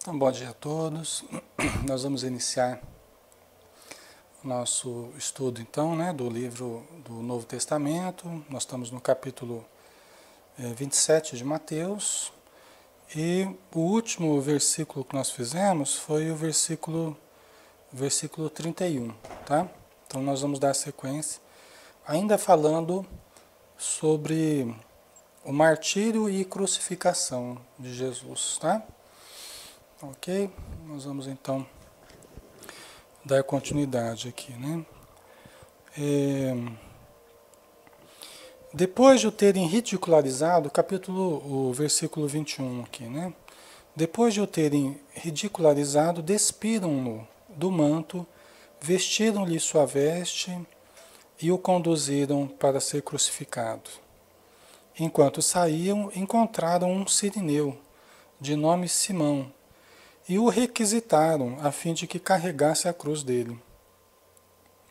Então, bom dia a todos. Nós vamos iniciar o nosso estudo, então, né, do livro do Novo Testamento. Nós estamos no capítulo 27 de Mateus. E o último versículo que nós fizemos foi o versículo 31, tá? Então, nós vamos dar sequência, ainda falando sobre o martírio e crucificação de Jesus, tá? Ok? Nós vamos então dar continuidade aqui, né? Depois de o terem ridicularizado, o versículo 21 aqui, né? Depois de o terem ridicularizado, despiram-no do manto, vestiram-lhe sua veste e o conduziram para ser crucificado. Enquanto saíam, encontraram um sirineu, de nome Simão, e o requisitaram a fim de que carregasse a cruz dele.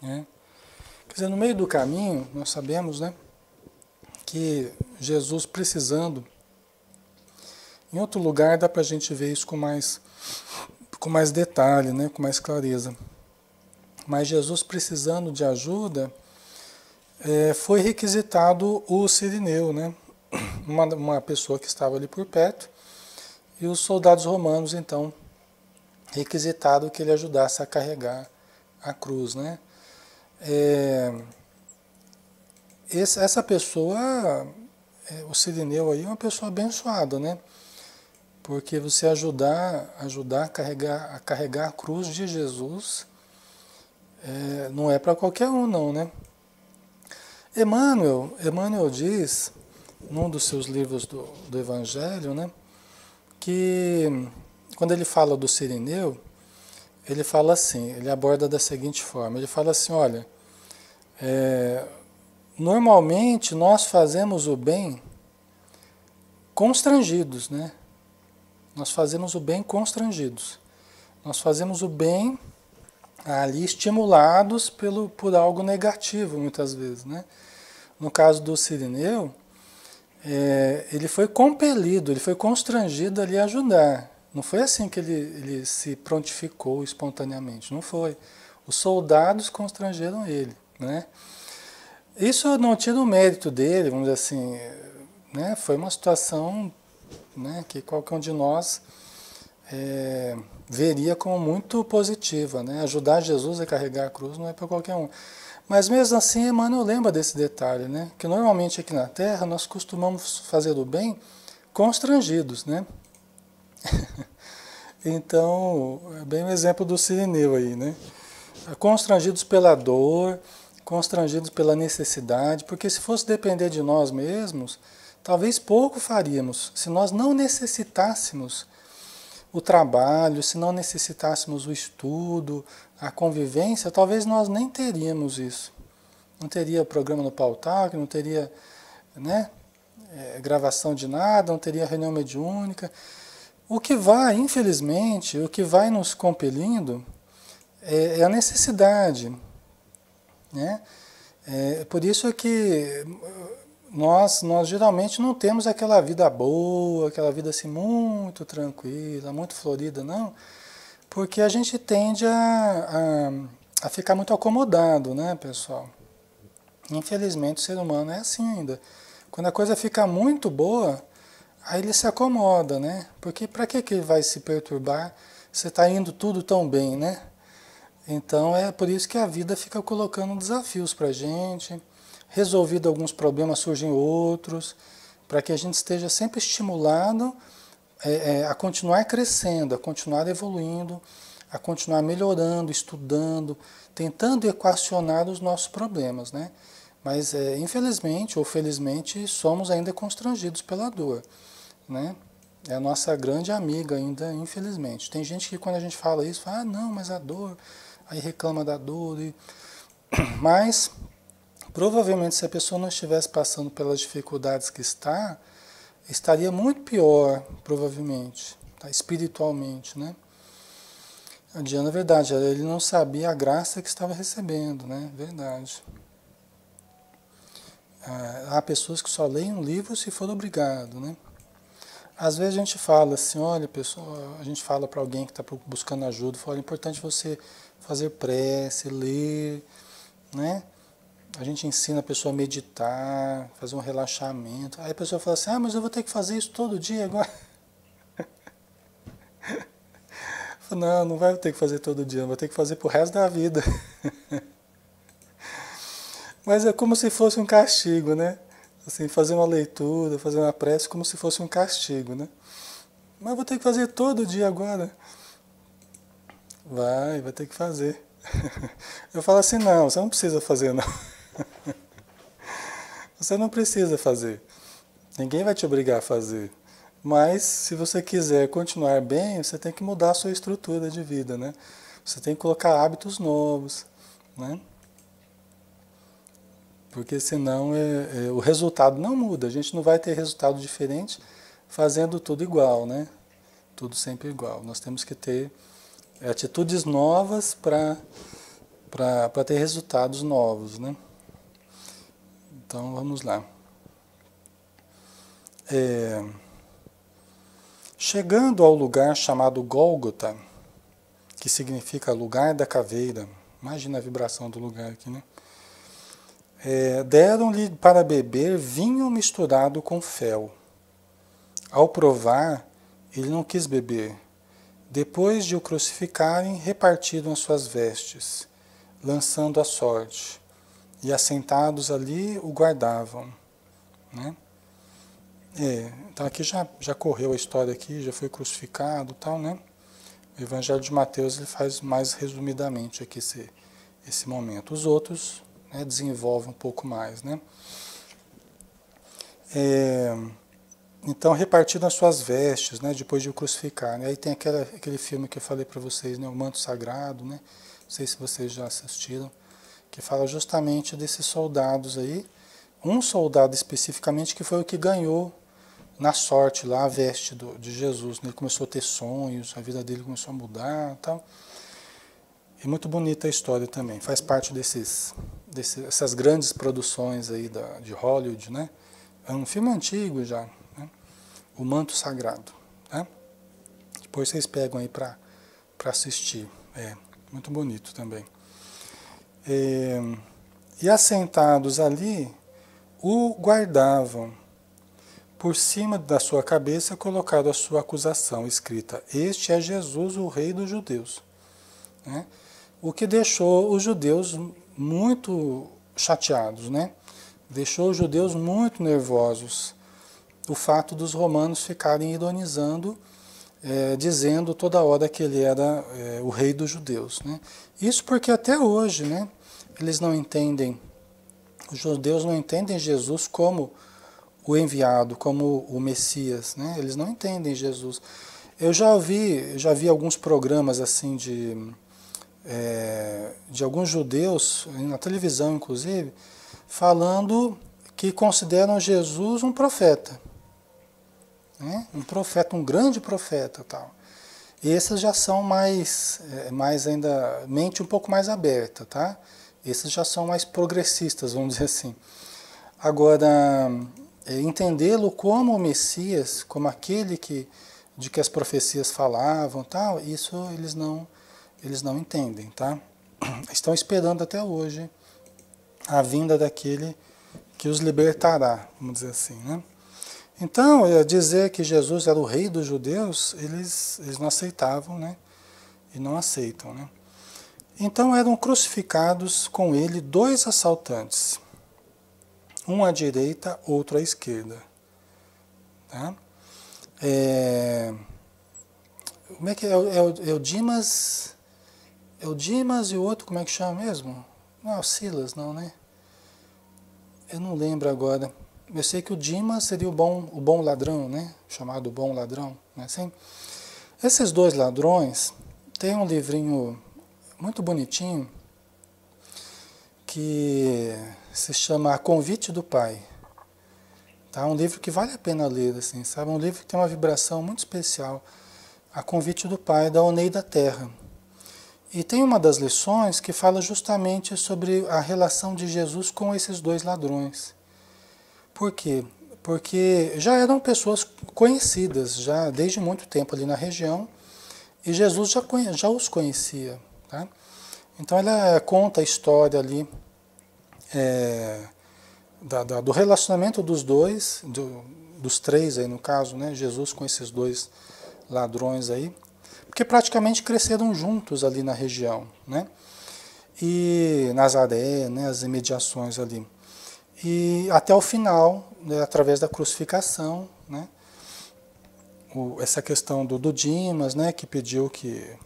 Né? Quer dizer, no meio do caminho, nós sabemos, né, que Jesus precisando, em outro lugar dá para a gente ver isso com mais detalhe, né, com mais clareza. Mas Jesus precisando de ajuda, foi requisitado o sirineu, né, uma pessoa que estava ali por perto, e os soldados romanos então requisitado que ele ajudasse a carregar a cruz, né? Essa pessoa, o sirineu aí, é uma pessoa abençoada, né? Porque você ajudar a carregar a cruz de Jesus, não é para qualquer um, não, né? Emmanuel diz, num dos seus livros do Evangelho, né, que quando ele fala do sirineu, ele fala assim, ele aborda da seguinte forma, ele fala assim, olha, normalmente nós fazemos o bem constrangidos, né? Nós fazemos o bem constrangidos. Nós fazemos o bem ali estimulados por algo negativo, muitas vezes, né? No caso do sirineu, ele foi compelido, ele foi constrangido ali a ajudar. Não foi assim que ele se prontificou espontaneamente, não foi. Os soldados constrangeram ele, né? Isso não tira o mérito dele, vamos dizer assim, né? Foi uma situação, né, que qualquer um de nós veria como muito positiva, né? Ajudar Jesus a carregar a cruz não é para qualquer um. Mas mesmo assim, Emmanuel lembra desse detalhe, né? Que normalmente aqui na Terra nós costumamos fazer o bem constrangidos, né? Então, é bem o exemplo do sirineu aí, né? Constrangidos pela dor, constrangidos pela necessidade, porque se fosse depender de nós mesmos, talvez pouco faríamos. Se nós não necessitássemos o trabalho, se não necessitássemos o estudo, a convivência, talvez nós nem teríamos isso. Não teria programa no Pautar, não teria, né, gravação de nada, não teria reunião mediúnica. O que vai, infelizmente, o que vai nos compelindo é a necessidade, né? Por isso é que nós geralmente não temos aquela vida boa, aquela vida assim muito tranquila, muito florida, não, porque a gente tende a ficar muito acomodado, né, pessoal? Infelizmente o ser humano é assim ainda. Quando a coisa fica muito boa, aí ele se acomoda, né? Porque para que ele vai se perturbar se está indo tudo tão bem, né? Então é por isso que a vida fica colocando desafios para a gente, resolvido alguns problemas surgem outros, para que a gente esteja sempre estimulado a continuar crescendo, a continuar evoluindo, a continuar melhorando, estudando, tentando equacionar os nossos problemas, né? Mas infelizmente ou felizmente somos ainda constrangidos pela dor, né? É a nossa grande amiga ainda, infelizmente. Tem gente que quando a gente fala isso, fala, ah, não, mas a dor, aí reclama da dor. Mas, provavelmente, se a pessoa não estivesse passando pelas dificuldades que estaria muito pior, provavelmente, tá? Espiritualmente, né? A Diana, é verdade, ele não sabia a graça que estava recebendo, né? Verdade. Há pessoas que só leem um livro se for obrigado, né? Às vezes a gente fala assim, olha, pessoal, a gente fala para alguém que está buscando ajuda, fala, é importante você fazer prece, ler, né? A gente ensina a pessoa a meditar, fazer um relaxamento. Aí a pessoa fala assim, mas eu vou ter que fazer isso todo dia agora. Não, não vai ter que fazer todo dia, vai ter que fazer pro resto da vida. Mas é como se fosse um castigo, né? Assim, fazer uma leitura, fazer uma prece como se fosse um castigo, né? Mas vou ter que fazer todo dia agora. Vai ter que fazer. Eu falo assim, não, você não precisa fazer, não. Você não precisa fazer. Ninguém vai te obrigar a fazer. Mas, se você quiser continuar bem, você tem que mudar a sua estrutura de vida, né? Você tem que colocar hábitos novos, né? Porque senão o resultado não muda. A gente não vai ter resultado diferente fazendo tudo igual, né? Tudo sempre igual. Nós temos que ter atitudes novas para ter resultados novos, né? Então vamos lá. Chegando ao lugar chamado Gólgota, que significa lugar da caveira, imagina a vibração do lugar aqui, né? Deram-lhe para beber vinho misturado com fel. Ao provar, ele não quis beber. Depois de o crucificarem, repartiram as suas vestes, lançando a sorte, e assentados ali o guardavam, né? Então aqui já correu a história aqui, já foi crucificado e tal, né? O Evangelho de Mateus ele faz mais resumidamente aqui esse momento. Os outros, né, desenvolvem um pouco mais, né? Então repartiram as suas vestes, né, depois de o crucificar, né? Aí tem aquele filme que eu falei para vocês, né, O Manto Sagrado, né? Não sei se vocês já assistiram, que fala justamente desses soldados aí. Um soldado especificamente que foi o que ganhou na sorte lá a veste de Jesus, né? Ele começou a ter sonhos, a vida dele começou a mudar, tal. E muito bonita a história também. Faz parte dessas grandes produções aí de Hollywood, né? É um filme antigo já, né? O Manto Sagrado, né? Depois vocês pegam aí para assistir. Muito bonito também. E assentados ali, o guardavam. Por cima da sua cabeça colocado a sua acusação, escrita: Este é Jesus, o Rei dos Judeus. Né? O que deixou os judeus muito chateados, né? Deixou os judeus muito nervosos. O fato dos romanos ficarem ironizando, dizendo toda hora que ele era o Rei dos Judeus. Né? Isso porque até hoje, né, eles não entendem, os judeus não entendem Jesus como o enviado, como o Messias, né? Eles não entendem Jesus. Eu já vi alguns programas assim de alguns judeus, na televisão inclusive, falando que consideram Jesus um profeta, né? Um profeta, um grande profeta, tal. E esses já são mais ainda, mente um pouco mais aberta, tá? Esses já são mais progressistas, vamos dizer assim. Agora, entendê-lo como o Messias, como aquele de que as profecias falavam, tal, isso eles não entendem, tá? Estão esperando até hoje a vinda daquele que os libertará, vamos dizer assim, né? Então, dizer que Jesus era o Rei dos Judeus, eles não aceitavam, né? E não aceitam, né? Então eram crucificados com ele 2 assaltantes, um à direita, outro à esquerda. Tá? Como é que é? É o Dimas? É o Dimas e o outro, como é que chama mesmo? Não é o Silas, não, né? Eu não lembro agora. Eu sei que o Dimas seria o bom ladrão, né? Chamado bom ladrão, não é assim? Esses 2 ladrões têm um livrinho muito bonitinho que se chama A Convite do Pai. Tá? Um livro que vale a pena ler, assim, sabe? Um livro que tem uma vibração muito especial. A Convite do Pai, da Oneida Terra. E tem uma das lições que fala justamente sobre a relação de Jesus com esses 2 ladrões. Por quê? porque já eram pessoas conhecidas, já desde muito tempo ali na região, e Jesus já os conhecia. Tá? Então ela conta a história ali do relacionamento dos dois, dos três aí no caso, né? Jesus com esses dois ladrões aí, porque praticamente cresceram juntos ali na região, né? E Nazaré, né? As imediações ali. E até o final, né? Através da crucificação, né? Essa questão do Dimas, né? Que pediu que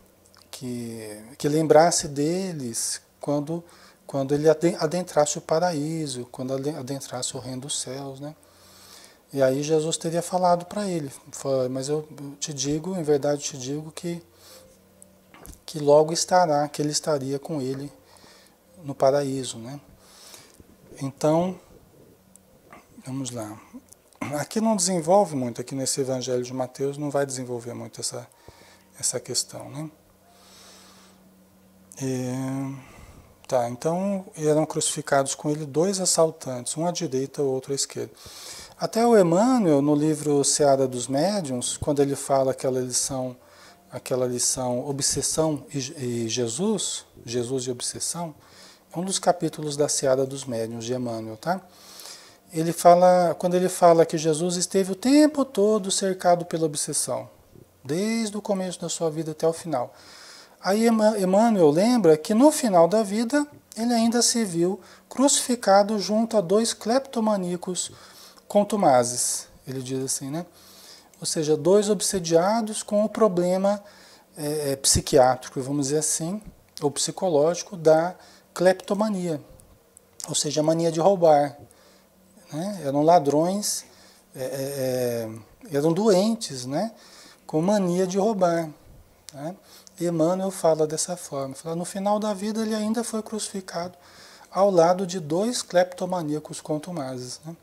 lembrasse deles quando ele adentrasse o paraíso, quando adentrasse o reino dos céus, né? E aí Jesus teria falado para ele, mas eu te digo, em verdade te digo que logo estará, que ele estaria com ele no paraíso, né? Então, vamos lá. Aqui não desenvolve muito, aqui nesse Evangelho de Mateus não vai desenvolver muito essa questão, né? Tá, então eram crucificados com ele dois assaltantes, um à direita e o outro à esquerda. Até o Emmanuel, no livro Seara dos Médiuns, quando ele fala aquela lição Obsessão e Jesus e Obsessão, é um dos capítulos da Seara dos Médiuns de Emmanuel, tá? Quando ele fala que Jesus esteve o tempo todo cercado pela obsessão, desde o começo da sua vida até o final. Aí Emmanuel lembra que no final da vida ele ainda se viu crucificado junto a dois cleptomaníacos contumazes, ele diz assim, né? Ou seja, dois obsediados com o problema psiquiátrico, vamos dizer assim, ou psicológico da cleptomania, ou seja, a mania de roubar. Né? Eram ladrões, eram doentes, né? Com mania de roubar. Né? Emmanuel fala dessa forma, fala, no final da vida ele ainda foi crucificado ao lado de dois cleptomaníacos contumazes. Né?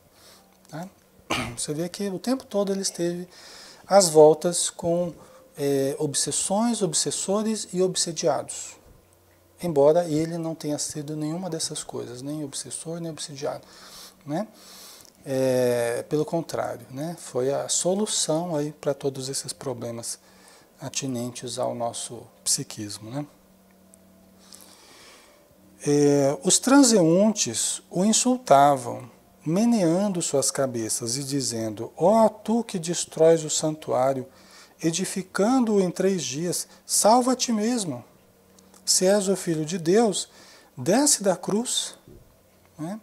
Tá? Você vê que o tempo todo ele esteve às voltas com obsessões, obsessores e obsediados. Embora ele não tenha sido nenhuma dessas coisas, nem obsessor, nem obsediado. Né? Pelo contrário, né? Foi a solução aí para todos esses problemas atinentes ao nosso psiquismo. Né? Os transeuntes o insultavam, meneando suas cabeças e dizendo, ó tu que destróis o santuário, edificando-o em 3 dias, salva a ti mesmo. Se és o Filho de Deus, desce da cruz. Né?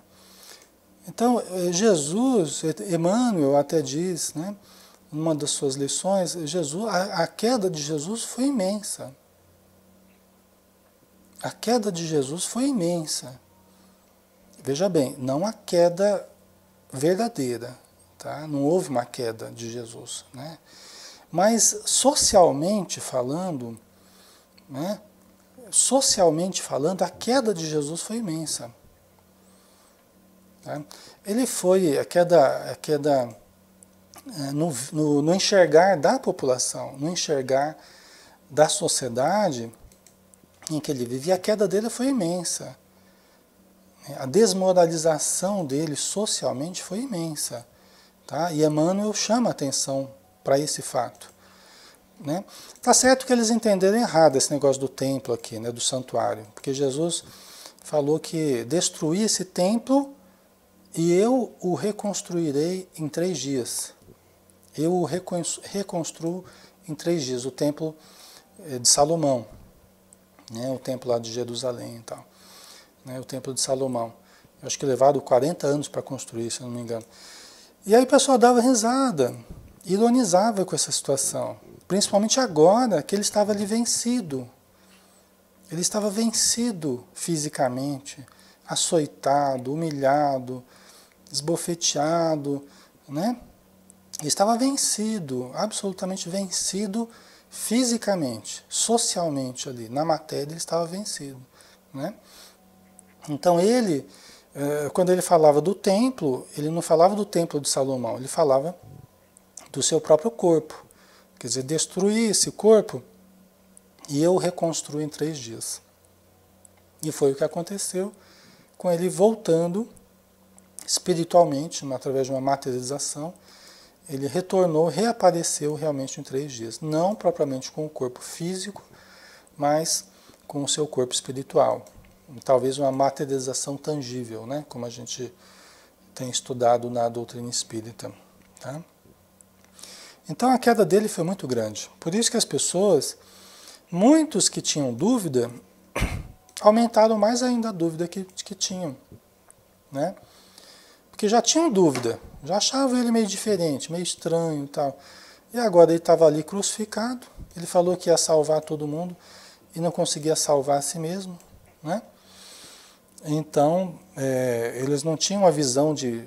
Então, Jesus, Emmanuel até diz, né, numa das suas lições, a queda de Jesus foi imensa. A queda de Jesus foi imensa. Veja bem, não a queda verdadeira, tá? Não houve uma queda de Jesus, né? Mas socialmente falando, né? Socialmente falando, a queda de Jesus foi imensa. Tá? Ele foi a queda no enxergar da população, no enxergar da sociedade em que ele vivia, a queda dele foi imensa. A desmoralização dele socialmente foi imensa. Tá? E Emmanuel chama a atenção para esse fato. Né? Tá certo que eles entenderam errado esse negócio do templo aqui, né, do santuário, porque Jesus falou que destruí esse templo e eu o reconstruirei em 3 dias. Eu o reconstruo em 3 dias, o templo de Salomão, né, o templo lá de Jerusalém e tal, né, o templo de Salomão. Eu acho que levaram 40 anos para construir, se eu não me engano. E aí o pessoal dava risada, ironizava com essa situação. Principalmente agora que ele estava ali vencido. Ele estava vencido fisicamente, açoitado, humilhado, esbofeteado, né? Ele estava vencido, absolutamente vencido fisicamente, socialmente ali, na matéria ele estava vencido, né? Então ele, quando ele falava do templo, ele não falava do templo de Salomão, ele falava do seu próprio corpo. Quer dizer, destruir esse corpo e eu reconstruo em 3 dias. E foi o que aconteceu com ele voltando espiritualmente, através de uma materialização, ele retornou, reapareceu realmente em 3 dias. Não propriamente com o corpo físico, mas com o seu corpo espiritual. Talvez uma materialização tangível, né? Como a gente tem estudado na doutrina espírita. Tá? Então a queda dele foi muito grande. Por isso que as pessoas, muitos que tinham dúvida, aumentaram mais ainda a dúvida que tinham. Né? Porque já tinham dúvida, já achavam ele meio diferente, meio estranho e tal. E agora ele estava ali crucificado, ele falou que ia salvar todo mundo e não conseguia salvar a si mesmo. Né? Então, eles não tinham a visão de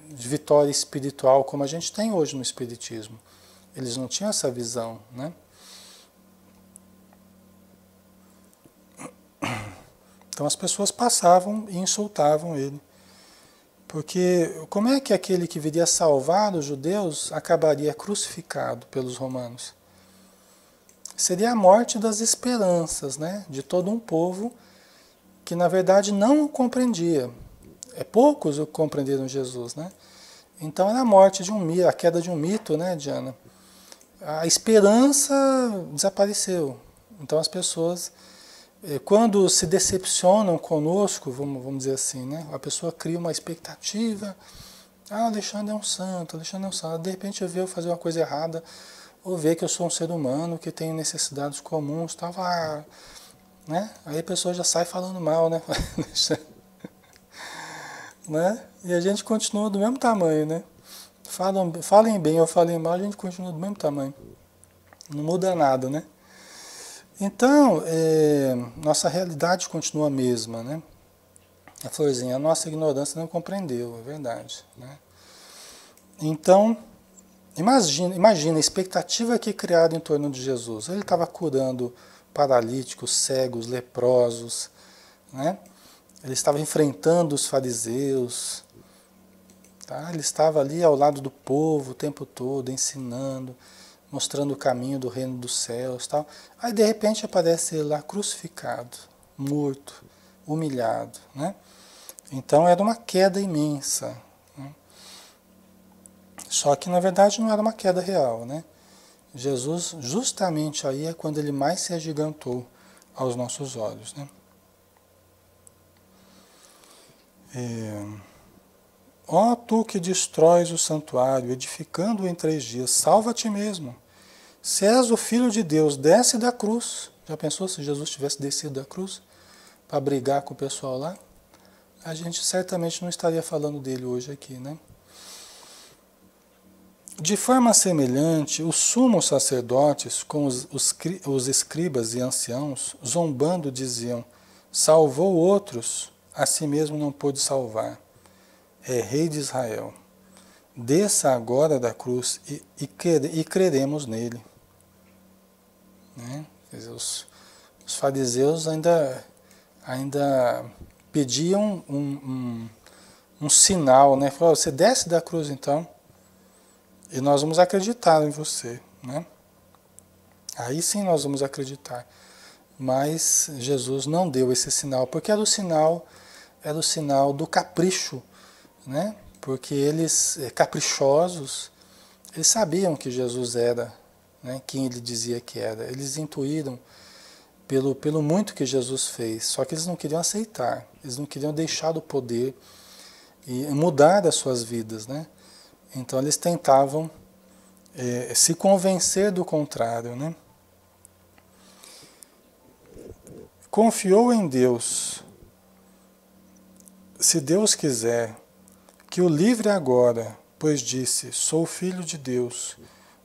vitória espiritual como a gente tem hoje no Espiritismo. Eles não tinham essa visão, né? Então as pessoas passavam e insultavam ele. Porque como é que aquele que viria salvar os judeus acabaria crucificado pelos romanos? Seria a morte das esperanças, né? De todo um povo que na verdade não o compreendia. Poucos o compreenderam Jesus, né? Então era a morte de um mito, a queda de um mito, né, Diana? A esperança desapareceu. Então as pessoas, quando se decepcionam conosco, vamos dizer assim, né? A pessoa cria uma expectativa, Alexandre é um santo, Alexandre é um santo. De repente eu vejo fazer uma coisa errada, ou ver que eu sou um ser humano que tem necessidades comuns, tal, né? Aí a pessoa já sai falando mal, né? Né? E a gente continua do mesmo tamanho, né? Falem bem ou falem mal, a gente continua do mesmo tamanho. Não muda nada, né? Então, nossa realidade continua a mesma, né? A florzinha, a nossa ignorância não compreendeu, é verdade, né? Então, imagina a expectativa que criaram em torno de Jesus. Ele estava curando paralíticos, cegos, leprosos, né? Ele estava enfrentando os fariseus, tá? Ele estava ali ao lado do povo o tempo todo, ensinando, mostrando o caminho do reino dos céus, tal. Aí de repente aparece ele lá crucificado, morto, humilhado, né? Então era uma queda imensa, né? Só que na verdade não era uma queda real, né? Jesus, justamente aí é quando ele mais se agigantou aos nossos olhos, né? Ó tu que destróis o santuário, edificando-o em 3 dias, salva a ti mesmo. Se és o Filho de Deus, desce da cruz. Já pensou se Jesus tivesse descido da cruz para brigar com o pessoal lá? A gente certamente não estaria falando dele hoje aqui, né? De forma semelhante, os sumos sacerdotes, com os escribas e anciãos, zombando, diziam: salvou outros, a si mesmo não pôde salvar. É rei de Israel. Desça agora da cruz e creremos nele. Né? Quer dizer, os fariseus ainda pediam um sinal, né? Falaram, você desce da cruz então, e nós vamos acreditar em você, né? Aí sim nós vamos acreditar. Mas Jesus não deu esse sinal, porque era o sinal do capricho, né? Porque eles, caprichosos, eles sabiam que Jesus era, né, quem ele dizia que era. Eles intuíram pelo muito que Jesus fez, só que eles não queriam aceitar, eles não queriam deixar do poder e mudar as suas vidas, né? Então eles tentavam se convencer do contrário, né? Confiou em Deus. Se Deus quiser, que o livre agora, pois disse, sou filho de Deus.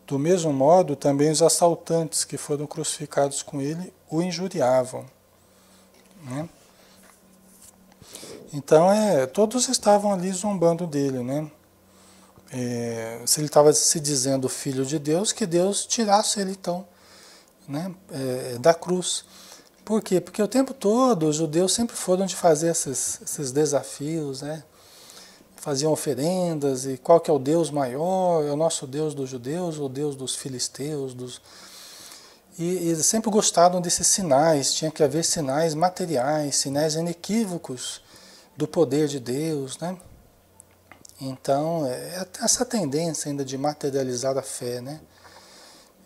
Do mesmo modo, também os assaltantes que foram crucificados com ele o injuriavam. Né? Então, todos estavam ali zombando dele, né? Se ele estava se dizendo filho de Deus, que Deus tirasse ele então, né, da cruz. Por quê? Porque o tempo todo os judeus sempre foram de fazer esses desafios, né? Faziam oferendas, e qual que é o Deus maior? É o nosso Deus dos judeus, o Deus dos filisteus, e sempre gostaram desses sinais, tinha que haver sinais materiais, sinais inequívocos do poder de Deus, né? Então, essa tendência ainda de materializar a fé, né?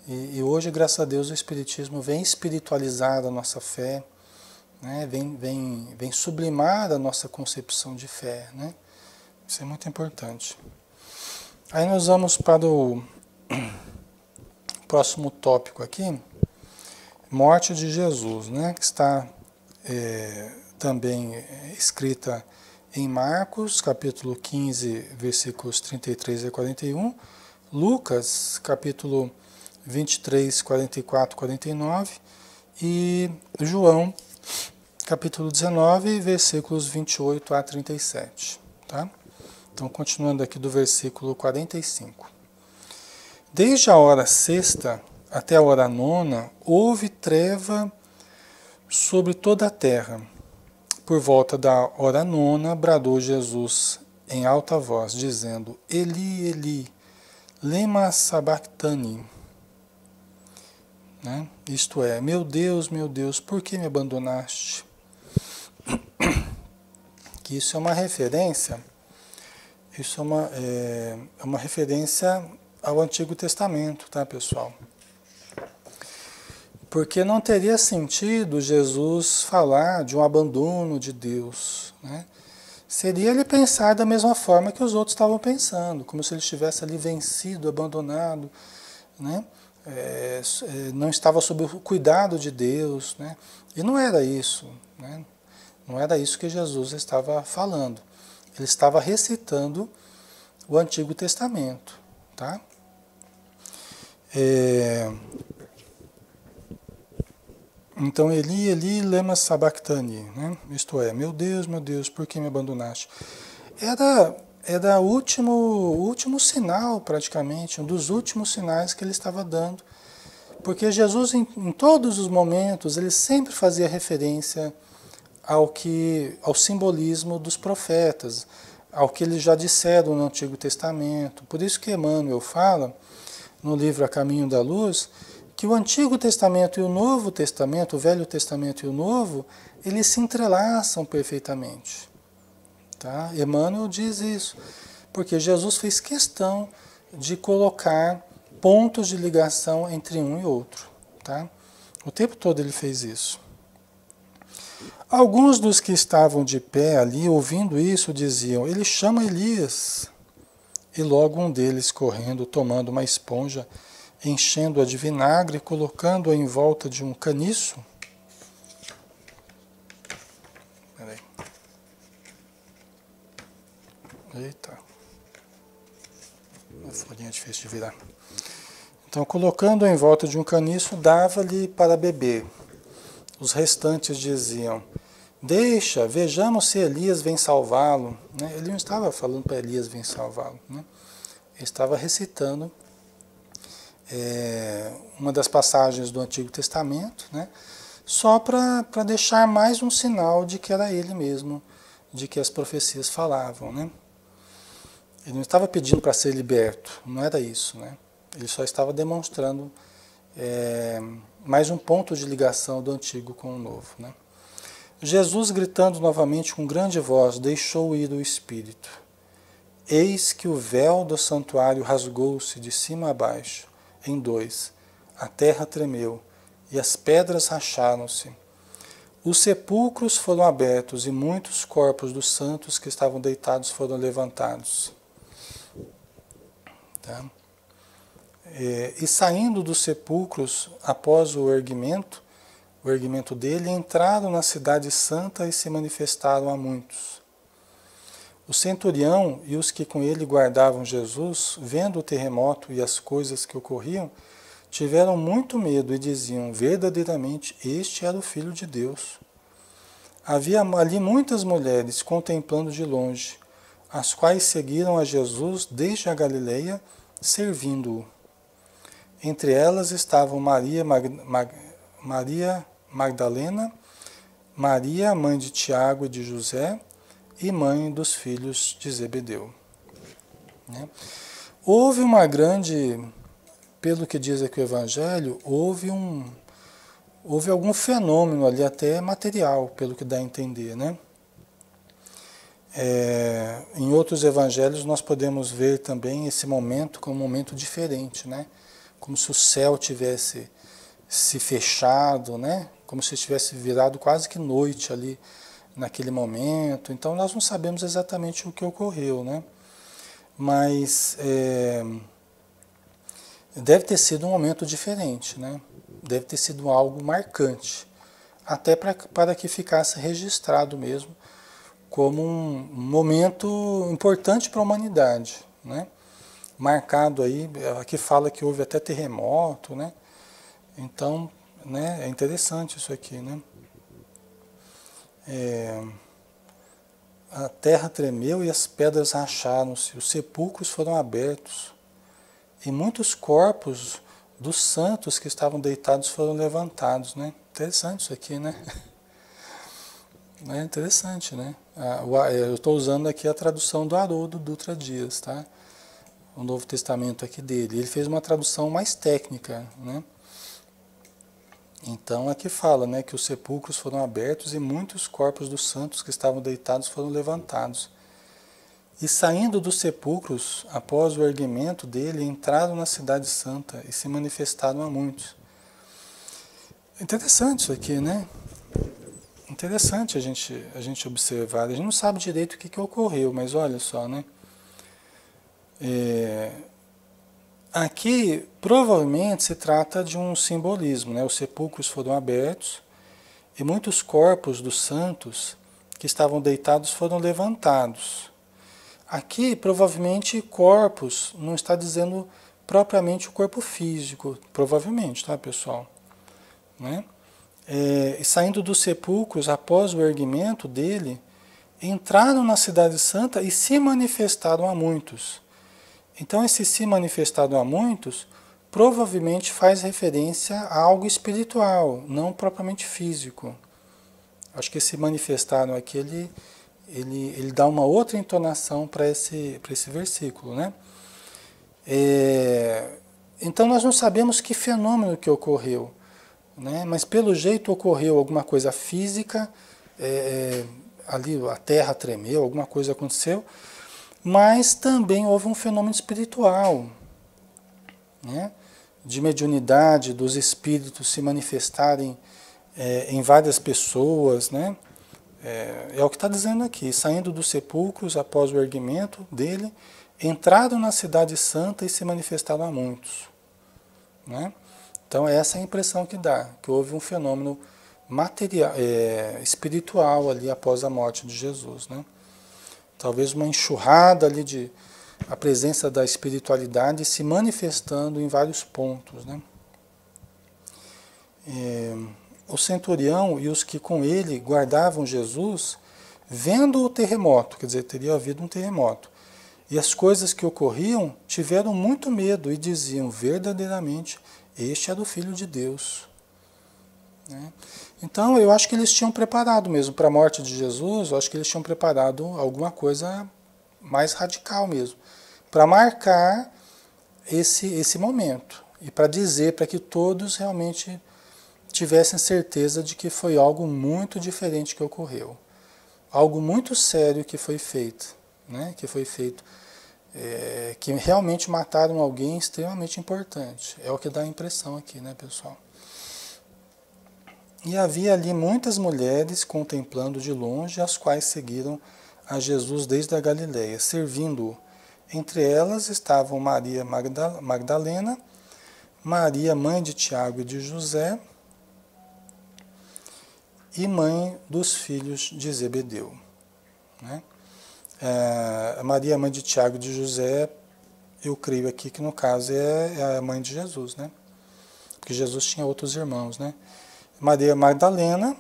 E hoje, graças a Deus, o Espiritismo vem espiritualizar a nossa fé, né? Vem sublimar a nossa concepção de fé, né? Isso é muito importante. Aí nós vamos para o próximo tópico aqui, morte de Jesus, né? Que está também escrita em Marcos, capítulo 15, versículos 33 a 41, Lucas, capítulo 23, 44, 49 e João, capítulo 19, versículos 28 a 37, tá? Então, continuando aqui do versículo 45. Desde a hora sexta até a hora nona, houve treva sobre toda a terra. Por volta da hora nona, bradou Jesus em alta voz, dizendo: Eli, Eli, lema sabachthani. Né? Isto é, meu Deus, por que me abandonaste? Que isso é uma referência, é uma referência ao Antigo Testamento, tá, pessoal? Porque não teria sentido Jesus falar de um abandono de Deus, né? Seria ele pensar da mesma forma que os outros estavam pensando, como se ele estivesse ali vencido, abandonado, né? Não estava sob o cuidado de Deus, né? E não era isso, né? Não era isso que Jesus estava falando. Ele estava recitando o Antigo Testamento, tá? Então, Eli, Eli, lema sabachthani, né? Isto é, meu Deus, por que me abandonaste? Era o último sinal, praticamente, um dos últimos sinais que ele estava dando. Porque Jesus, em todos os momentos, ele sempre fazia referência ao simbolismo dos profetas, ao que eles já disseram no Antigo Testamento. Por isso que Emmanuel fala, no livro A Caminho da Luz, que o Antigo Testamento e o Novo Testamento, o Velho Testamento e o Novo, eles se entrelaçam perfeitamente. Tá? Emmanuel diz isso, porque Jesus fez questão de colocar pontos de ligação entre um e outro. Tá? O tempo todo ele fez isso. Alguns dos que estavam de pé ali, ouvindo isso, diziam: ele chama Elias. E logo um deles, correndo, tomando uma esponja, enchendo-a de vinagre, colocando-a em volta de um caniço. Peraí. Eita. A folhinha é difícil de virar. Então, colocando-a em volta de um caniço, dava-lhe para beber. Os restantes diziam: deixa, vejamos se Elias vem salvá-lo. Ele não estava falando para Elias vir salvá-lo. Ele estava recitando uma das passagens do Antigo Testamento, só para deixar mais um sinal de que era ele mesmo, de que as profecias falavam. Ele não estava pedindo para ser liberto, não era isso. Ele só estava demonstrando mais um ponto de ligação do Antigo com o Novo. Jesus, gritando novamente com grande voz, deixou ir o Espírito. Eis que o véu do santuário rasgou-se de cima a baixo, em dois. A terra tremeu, e as pedras racharam-se. Os sepulcros foram abertos, e muitos corpos dos santos que estavam deitados foram levantados. Tá? E saindo dos sepulcros, após o erguimento dele, entraram na cidade santa e se manifestaram a muitos. O centurião e os que com ele guardavam Jesus, vendo o terremoto e as coisas que ocorriam, tiveram muito medo e diziam: verdadeiramente este era o Filho de Deus. Havia ali muitas mulheres contemplando de longe, as quais seguiram a Jesus desde a Galileia, servindo-o. Entre elas estavam Maria Magdalena, Maria, mãe de Tiago e de José, e mãe dos filhos de Zebedeu. Houve uma grande, pelo que diz aqui o Evangelho, houve algum fenômeno ali, até material, pelo que dá a entender. Em outros evangelhos nós podemos ver também esse momento como um momento diferente, né? Como se o céu tivesse se fechado, né? Como se tivesse virado quase que noite ali naquele momento. Então nós não sabemos exatamente o que ocorreu, né? Mas deve ter sido um momento diferente, né? Deve ter sido algo marcante, até para que ficasse registrado mesmo como um momento importante para a humanidade, né? Marcado aí, aqui fala que houve até terremoto, né? Então, né, é interessante isso aqui, né? A terra tremeu e as pedras racharam-se, os sepulcros foram abertos e muitos corpos dos santos que estavam deitados foram levantados, né? Interessante isso aqui, né? É interessante, né? Eu estou usando aqui a tradução do Haroldo Dutra Dias, tá? O Novo Testamento aqui dele. Ele fez uma tradução mais técnica, né? Então aqui fala, né, que os sepulcros foram abertos e muitos corpos dos santos que estavam deitados foram levantados. E saindo dos sepulcros, após o erguimento dele, entraram na cidade santa e se manifestaram a muitos. Interessante isso aqui, né? Interessante a gente observar. A gente não sabe direito o que ocorreu, mas olha só, né? Aqui provavelmente se trata de um simbolismo, né? Os sepulcros foram abertos e muitos corpos dos santos que estavam deitados foram levantados. Aqui provavelmente corpos não está dizendo propriamente o corpo físico, provavelmente, tá, pessoal? Né? E saindo dos sepulcros após o erguimento dele, entraram na cidade santa e se manifestaram a muitos. Então, esse se manifestado a muitos provavelmente faz referência a algo espiritual, não propriamente físico. Acho que esse manifestaram aqui, ele dá uma outra entonação para esse versículo, né? Então, nós não sabemos que fenômeno que ocorreu, né? Mas, pelo jeito, ocorreu alguma coisa física, ali a terra tremeu, alguma coisa aconteceu, mas também houve um fenômeno espiritual, né? De mediunidade, dos espíritos se manifestarem em várias pessoas, né? É o que está dizendo aqui, saindo dos sepulcros após o erguimento dele, entraram na cidade santa e se manifestaram a muitos, né? Então essa é a impressão que dá, que houve um fenômeno material, espiritual ali após a morte de Jesus, né? Talvez uma enxurrada ali de a presença da espiritualidade se manifestando em vários pontos, né? O centurião e os que com ele guardavam Jesus, vendo o terremoto, quer dizer, teria havido um terremoto, e as coisas que ocorriam, tiveram muito medo e diziam, verdadeiramente, este era o Filho de Deus. Né? Então, eu acho que eles tinham preparado mesmo para a morte de Jesus, eu acho que eles tinham preparado alguma coisa mais radical mesmo, para marcar esse momento e para dizer, para que todos realmente tivessem certeza de que foi algo muito diferente que ocorreu, algo muito sério que foi feito, né? Que foi feito, que realmente mataram alguém extremamente importante, é o que dá a impressão aqui, né, pessoal? E havia ali muitas mulheres contemplando de longe, as quais seguiram a Jesus desde a Galileia, servindo-o. Entre elas estavam Maria Magdalena, Maria, mãe de Tiago e de José, e mãe dos filhos de Zebedeu. Né? Maria, mãe de Tiago e de José, eu creio aqui que no caso é a mãe de Jesus, né? Porque Jesus tinha outros irmãos, né? Maria Magdalena,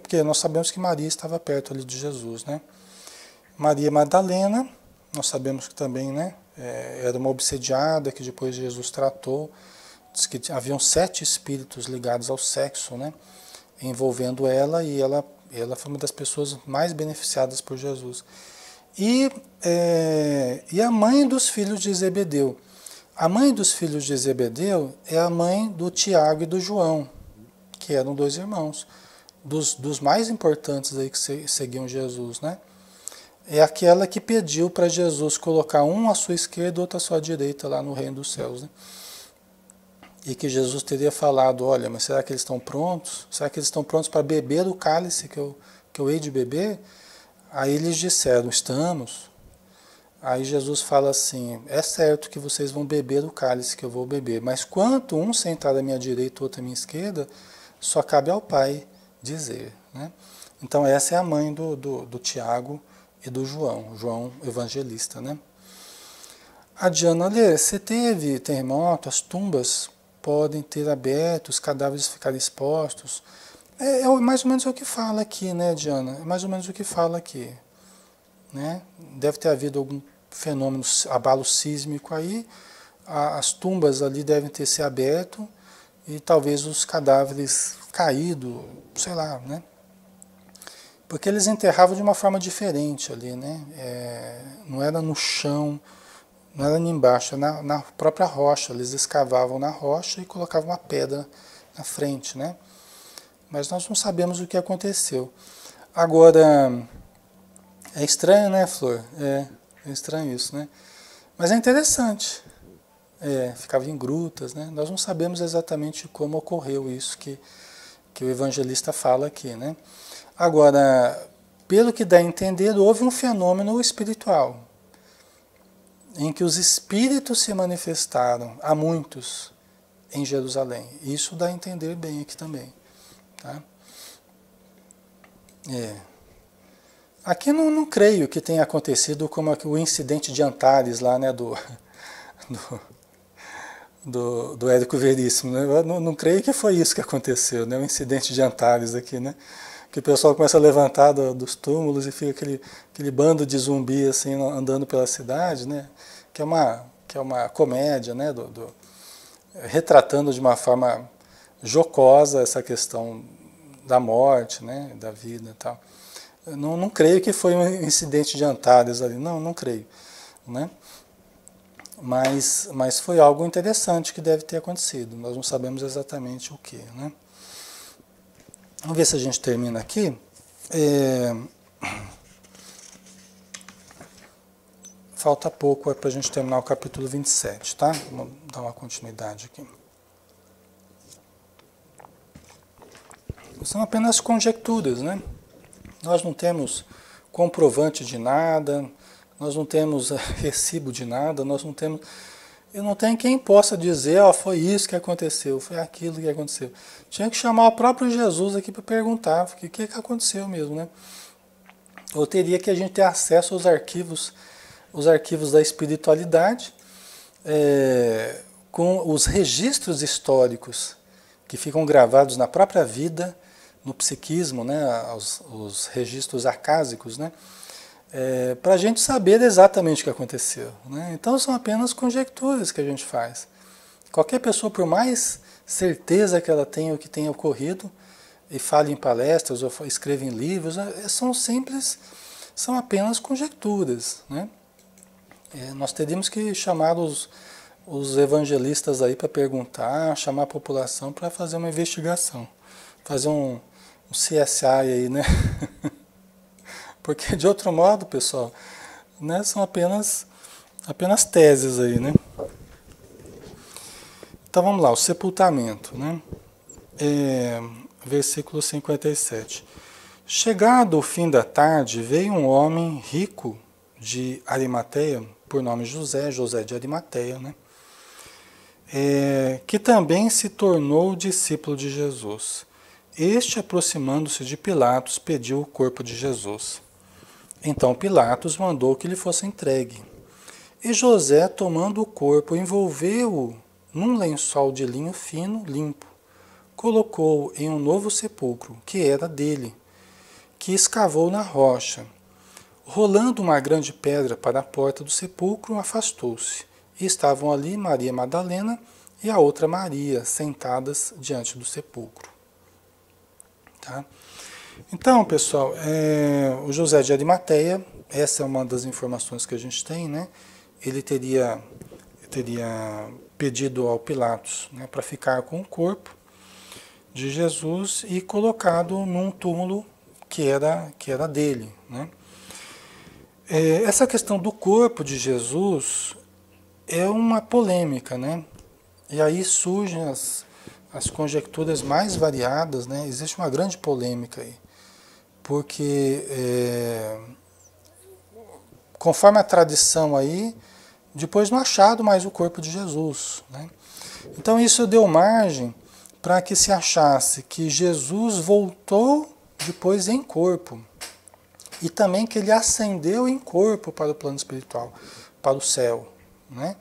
porque nós sabemos que Maria estava perto ali de Jesus, né? Maria Magdalena, nós sabemos que também, né, era uma obsediada que depois Jesus tratou, diz que haviam 7 espíritos ligados ao sexo, né, envolvendo ela, e ela foi uma das pessoas mais beneficiadas por Jesus. E a mãe dos filhos de Zebedeu. A mãe dos filhos de Zebedeu é a mãe do Tiago e do João, que eram 2 irmãos, dos mais importantes aí que seguiam Jesus, né? é aquela que pediu para Jesus colocar um à sua esquerda e outro à sua direita lá no reino dos céus, né? E que Jesus teria falado, olha, mas será que eles estão prontos? Será que eles estão prontos para beber do cálice que eu hei de beber? Aí eles disseram, estamos. Aí Jesus fala assim, é certo que vocês vão beber do cálice que eu vou beber, mas quanto um sentar à minha direita e outro à minha esquerda, só cabe ao Pai dizer, né? Então essa é a mãe do Tiago e do João, João evangelista, né? A Diana, olha, você teve terremoto, as tumbas podem ter aberto, os cadáveres ficarem expostos. É mais ou menos o que fala aqui, né, Diana? É mais ou menos o que fala aqui, né? Deve ter havido algum fenômeno, abalo sísmico aí, as tumbas ali devem ter se aberto e talvez os cadáveres caídos, sei lá, né? Porque eles enterravam de uma forma diferente ali, né? Não era no chão, não era ali embaixo, era na própria rocha. Eles escavavam na rocha e colocavam uma pedra na frente, né? Mas nós não sabemos o que aconteceu. Agora, é estranho, né, Flor? É estranho isso, né? Mas é interessante. Ficava em grutas, né? Nós não sabemos exatamente como ocorreu isso que o evangelista fala aqui, né? Agora, pelo que dá a entender, houve um fenômeno espiritual, em que os espíritos se manifestaram a muitos em Jerusalém. Isso dá a entender bem aqui também. Tá? Aqui não creio que tenha acontecido como o incidente de Antares lá, né, do Érico Veríssimo. Né? Eu não creio que foi isso que aconteceu, né, o incidente de Antares aqui, né? Que o pessoal começa a levantar dos túmulos e fica aquele bando de zumbi assim andando pela cidade, né? Que é uma comédia, né? Retratando de uma forma jocosa essa questão da morte, né? Da vida e tal. Eu não creio que foi um incidente de Antares ali, não creio, né? Mas foi algo interessante que deve ter acontecido. Nós não sabemos exatamente o que, né? Vamos ver se a gente termina aqui. Falta pouco para a gente terminar o capítulo 27, tá? Vamos dar uma continuidade aqui. São apenas conjecturas, né? Nós não temos comprovante de nada, nós não temos recibo de nada, nós não temos... Eu não tenho quem possa dizer, foi isso que aconteceu, foi aquilo que aconteceu. Tinha que chamar o próprio Jesus aqui para perguntar o que aconteceu mesmo, né? Ou teria que a gente ter acesso aos arquivos da espiritualidade, com os registros históricos que ficam gravados na própria vida, no psiquismo, né? Os registros acásicos, né? Para a gente saber exatamente o que aconteceu, né? Então são apenas conjecturas que a gente faz. Qualquer pessoa, por mais certeza que ela tenha o que tenha ocorrido, e fale em palestras ou escreva em livros, são apenas conjecturas, né? Nós teríamos que chamar os evangelistas aí para perguntar, chamar a população para fazer uma investigação, fazer um CSI aí, né? Porque de outro modo, pessoal, né, são apenas teses aí, né? Então vamos lá, o sepultamento, né? Versículo 57. Chegado o fim da tarde, veio um homem rico de Arimateia, por nome José de Arimateia, né? Que também se tornou discípulo de Jesus. Este, aproximando-se de Pilatos, pediu o corpo de Jesus. Então Pilatos mandou que lhe fosse entregue. E José, tomando o corpo, envolveu-o num lençol de linho fino, limpo. Colocou-o em um novo sepulcro, que era dele, que escavou na rocha. Rolando uma grande pedra para a porta do sepulcro, afastou-se. E estavam ali Maria Madalena e a outra Maria, sentadas diante do sepulcro. Tá? Então, pessoal, o José de Arimateia, essa é uma das informações que a gente tem, né? Ele teria pedido ao Pilatos, né, para ficar com o corpo de Jesus e colocado num túmulo que era dele, né? Essa questão do corpo de Jesus é uma polêmica, né? E aí surgem as conjecturas mais variadas, né? Existe uma grande polêmica aí, porque conforme a tradição aí, depois não achado mais o corpo de Jesus, né? Então isso deu margem para que se achasse que Jesus voltou depois em corpo e também que ele ascendeu em corpo para o plano espiritual, para o céu, né?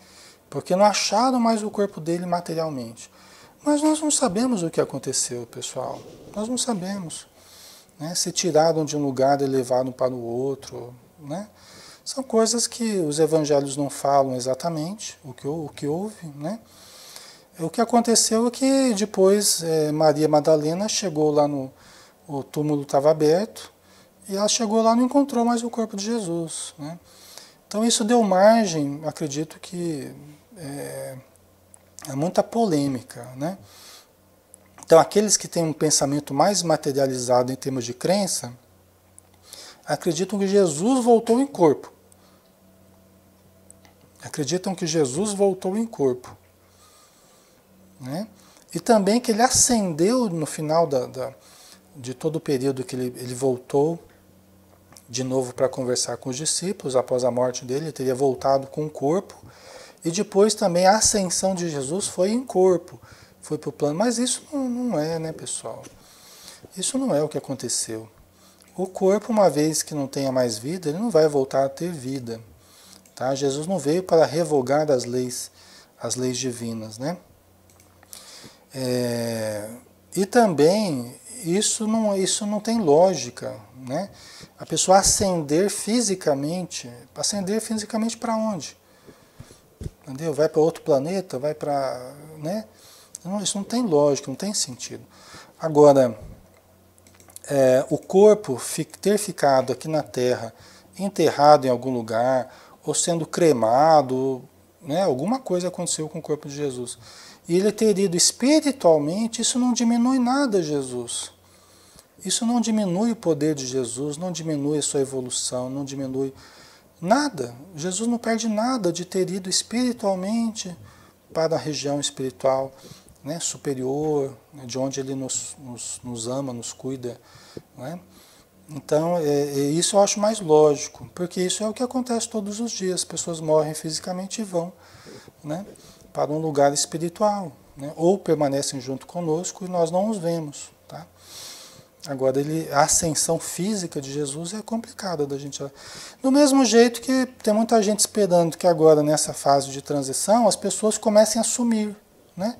Porque não acharam mais o corpo dele materialmente. Mas nós não sabemos o que aconteceu, pessoal. Nós não sabemos, né? Se tiraram de um lugar e levaram para o outro, né? São coisas que os evangelhos não falam exatamente o que houve, né? O que aconteceu é que depois Maria Madalena chegou lá o túmulo estava aberto e ela chegou lá e não encontrou mais o corpo de Jesus, né? Então isso deu margem, acredito que é muita polêmica, né? Então aqueles que têm um pensamento mais materializado em termos de crença acreditam que Jesus voltou em corpo. Acreditam que Jesus voltou em corpo, né? E também que ele ascendeu no final de todo o período que ele voltou de novo para conversar com os discípulos, após a morte dele, ele teria voltado com o corpo, e depois também a ascensão de Jesus foi em corpo, foi para o plano. Mas isso não é, né, pessoal? Isso não é o que aconteceu. O corpo, uma vez que não tenha mais vida, ele não vai voltar a ter vida. Tá? Jesus não veio para revogar as leis divinas, né? E também isso não tem lógica, né? A pessoa ascender fisicamente para onde? Entendeu? Vai para outro planeta, vai para, né? Isso não tem lógica, não tem sentido. Agora, o corpo ter ficado aqui na Terra, enterrado em algum lugar, ou sendo cremado, né? Alguma coisa aconteceu com o corpo de Jesus. E ele ter ido espiritualmente, isso não diminui nada Jesus. Isso não diminui o poder de Jesus, não diminui a sua evolução, não diminui nada. Jesus não perde nada de ter ido espiritualmente para a região espiritual, né, superior, né, de onde ele nos ama, nos cuida, né? Então, isso eu acho mais lógico, porque isso é o que acontece todos os dias. As pessoas morrem fisicamente e vão, né, para um lugar espiritual, né, ou permanecem junto conosco e nós não os vemos. Tá? Agora, a ascensão física de Jesus é complicada da gente. Do mesmo jeito que tem muita gente esperando que agora, nessa fase de transição, as pessoas comecem a sumir, né?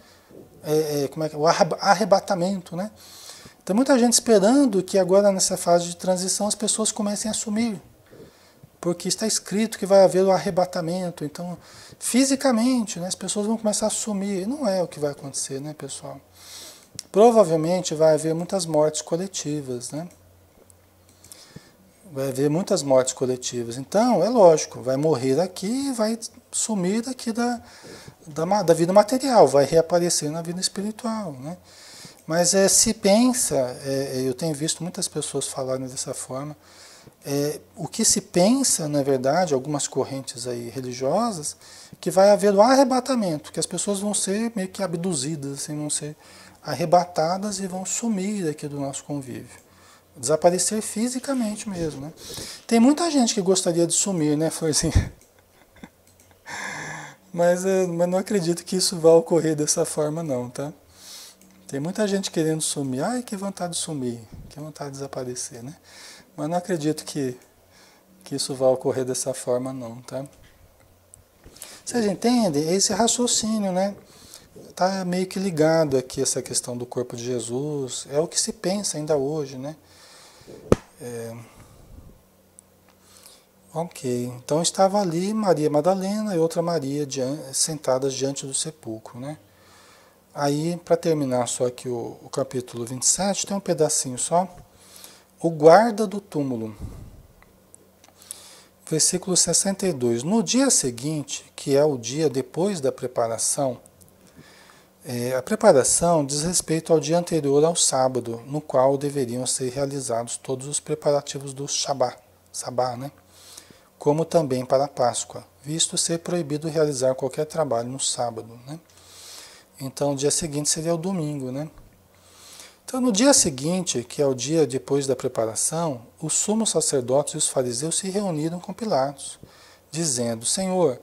O arrebatamento, né? Tem muita gente esperando que agora, nessa fase de transição, as pessoas comecem a sumir. Porque está escrito que vai haver o arrebatamento. Então, fisicamente, né, as pessoas vão começar a sumir. Não é o que vai acontecer, né, pessoal? Provavelmente vai haver muitas mortes coletivas, né? Vai haver muitas mortes coletivas. Então, é lógico, vai morrer aqui e vai sumir daqui da vida material, vai reaparecer na vida espiritual, né? Mas se pensa, eu tenho visto muitas pessoas falarem dessa forma, o que se pensa, na verdade, algumas correntes aí religiosas, que vai haver o arrebatamento, que as pessoas vão ser meio que abduzidas, assim, vão ser arrebatadas e vão sumir aqui do nosso convívio. Desaparecer fisicamente mesmo, né? Tem muita gente que gostaria de sumir, né, Florzinha? Mas não acredito que isso vá ocorrer dessa forma não, tá? Tem muita gente querendo sumir. Ai, que vontade de sumir, que vontade de desaparecer, né? Mas não acredito que isso vá ocorrer dessa forma não, tá? Vocês entendem? É esse raciocínio, né? Está meio que ligado aqui essa questão do corpo de Jesus. É o que se pensa ainda hoje, né? Ok, então estava ali Maria Madalena e outra Maria sentadas diante do sepulcro, né? Aí, para terminar só aqui o capítulo 27, tem um pedacinho só. O guarda do túmulo. Versículo 62. No dia seguinte, que é o dia depois da preparação, a preparação diz respeito ao dia anterior ao sábado, no qual deveriam ser realizados todos os preparativos do Sabá, né? como também para a Páscoa, visto ser proibido realizar qualquer trabalho no sábado, né? Então, o dia seguinte seria o domingo, né? Então, no dia seguinte, que é o dia depois da preparação, os sumos sacerdotes e os fariseus se reuniram com Pilatos, dizendo: Senhor,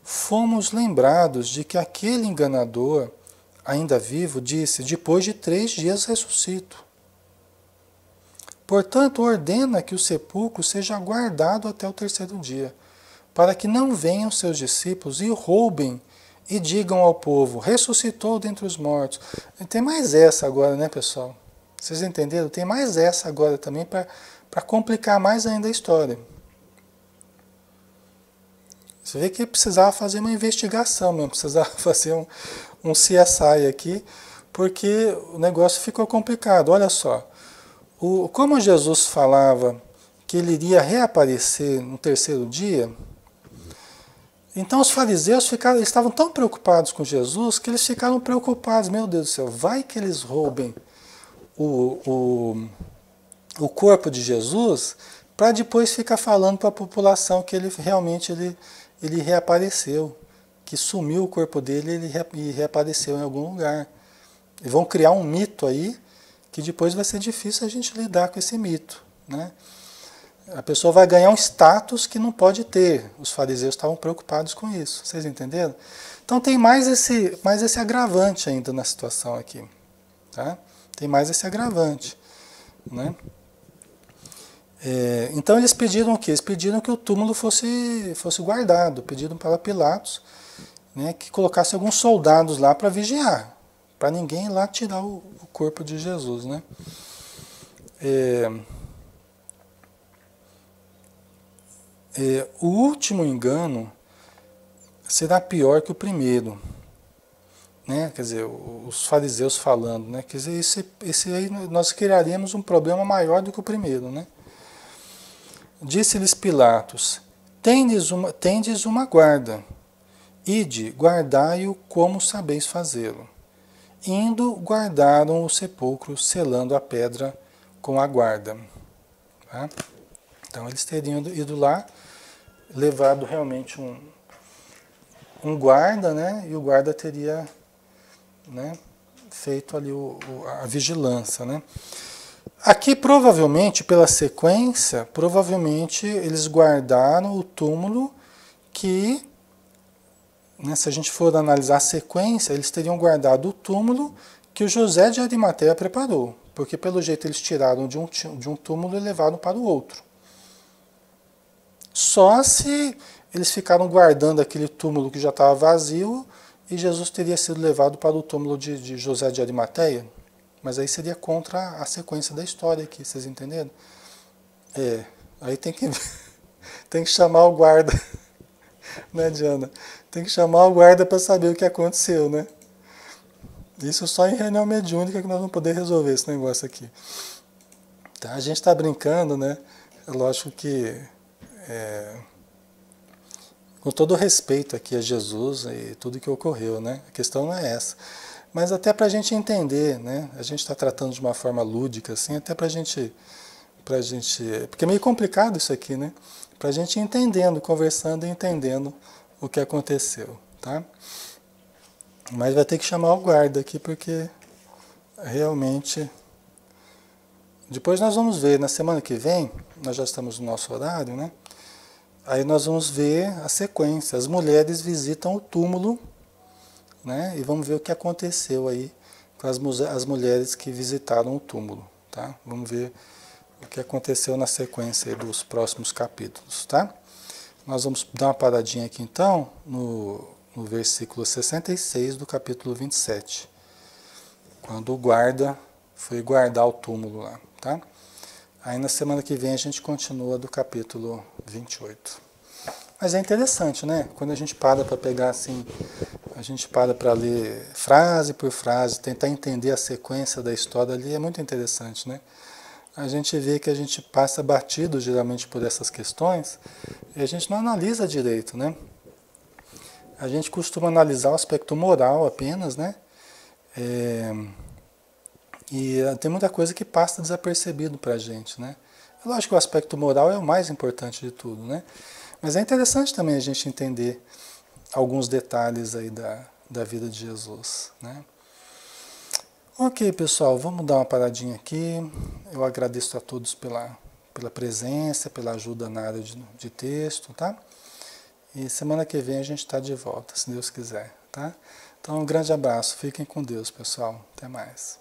fomos lembrados de que aquele enganador, ainda vivo, disse: depois de 3 dias ressuscito. Portanto, ordena que o sepulcro seja guardado até o 3º dia, para que não venham seus discípulos e o roubem e digam ao povo: ressuscitou dentre os mortos. E tem mais essa agora, né, pessoal? Vocês entenderam? Tem mais essa agora também para complicar mais ainda a história. Você vê que precisava fazer uma investigação mesmo, precisava fazer um CSI aqui, porque o negócio ficou complicado. Olha só, como Jesus falava que ele iria reaparecer no 3º dia, então os fariseus estavam tão preocupados com Jesus que eles ficaram preocupados. Meu Deus do céu, vai que eles roubem o corpo de Jesus para depois ficar falando para a população que ele realmente ele reapareceu, que sumiu o corpo dele e reapareceu em algum lugar. E vão criar um mito aí que depois vai ser difícil a gente lidar com esse mito, né? A pessoa vai ganhar um status que não pode ter. Os fariseus estavam preocupados com isso. Vocês entenderam? Então tem mais esse agravante ainda na situação aqui. Tá? Tem mais esse agravante. Né? Então eles pediram o quê? Eles pediram que o túmulo fosse guardado. Pediram para Pilatos, né, que colocasse alguns soldados lá para vigiar. Para ninguém lá tirar o corpo de Jesus. Né? O último engano será pior que o primeiro, né? Quer dizer, os fariseus falando, né? Quer dizer, esse aí nós criaríamos um problema maior do que o primeiro, né? Disse-lhes Pilatos: tendes uma guarda, ide, guardai-o como sabeis fazê-lo. Indo, guardaram o sepulcro, selando a pedra com a guarda. Tá? Então eles teriam ido lá, levado realmente um guarda, né? E o guarda teria, né, feito ali a vigilância, né? Aqui provavelmente, pela sequência, provavelmente eles guardaram o túmulo que, né, se a gente for analisar a sequência, eles teriam guardado o túmulo que o José de Arimateia preparou, porque pelo jeito eles tiraram de um túmulo e levaram para o outro. Só se eles ficaram guardando aquele túmulo que já estava vazio e Jesus teria sido levado para o túmulo de José de Arimateia. Mas aí seria contra a sequência da história aqui, vocês entenderam? Aí tem que chamar o guarda, né, Diana? Tem que chamar o guarda para saber o que aconteceu, né? Isso só em reunião mediúnica que nós vamos poder resolver esse negócio aqui. Tá? A gente está brincando, né? É lógico que com todo o respeito aqui a Jesus e tudo que ocorreu, né? A questão não é essa. Mas até para a gente entender, né? A gente está tratando de uma forma lúdica, assim, até para a gente... Porque é meio complicado isso aqui, né? Para a gente ir entendendo, conversando e entendendo o que aconteceu, tá? Mas vai ter que chamar o guarda aqui, porque realmente... Depois nós vamos ver, na semana que vem, nós já estamos no nosso horário, né? Aí nós vamos ver a sequência. As mulheres visitam o túmulo, né? E vamos ver o que aconteceu aí com as mulheres que visitaram o túmulo, tá? Vamos ver o que aconteceu na sequência aí dos próximos capítulos, tá? Nós vamos dar uma paradinha aqui então no versículo 66 do capítulo 27, quando o guarda foi guardar o túmulo lá, tá? Aí na semana que vem a gente continua do capítulo 28. Mas é interessante, né? Quando a gente para pegar assim, a gente para ler frase por frase, tentar entender a sequência da história ali, é muito interessante, né? A gente vê que a gente passa batido geralmente por essas questões e a gente não analisa direito, né? A gente costuma analisar o aspecto moral apenas, né? E tem muita coisa que passa desapercebido para a gente, né? Lógico que o aspecto moral é o mais importante de tudo, né? Mas é interessante também a gente entender alguns detalhes aí da vida de Jesus, né? Ok, pessoal, vamos dar uma paradinha aqui. Eu agradeço a todos pela presença, pela ajuda na área de texto, tá? E semana que vem a gente está de volta, se Deus quiser, tá? Então, um grande abraço. Fiquem com Deus, pessoal. Até mais.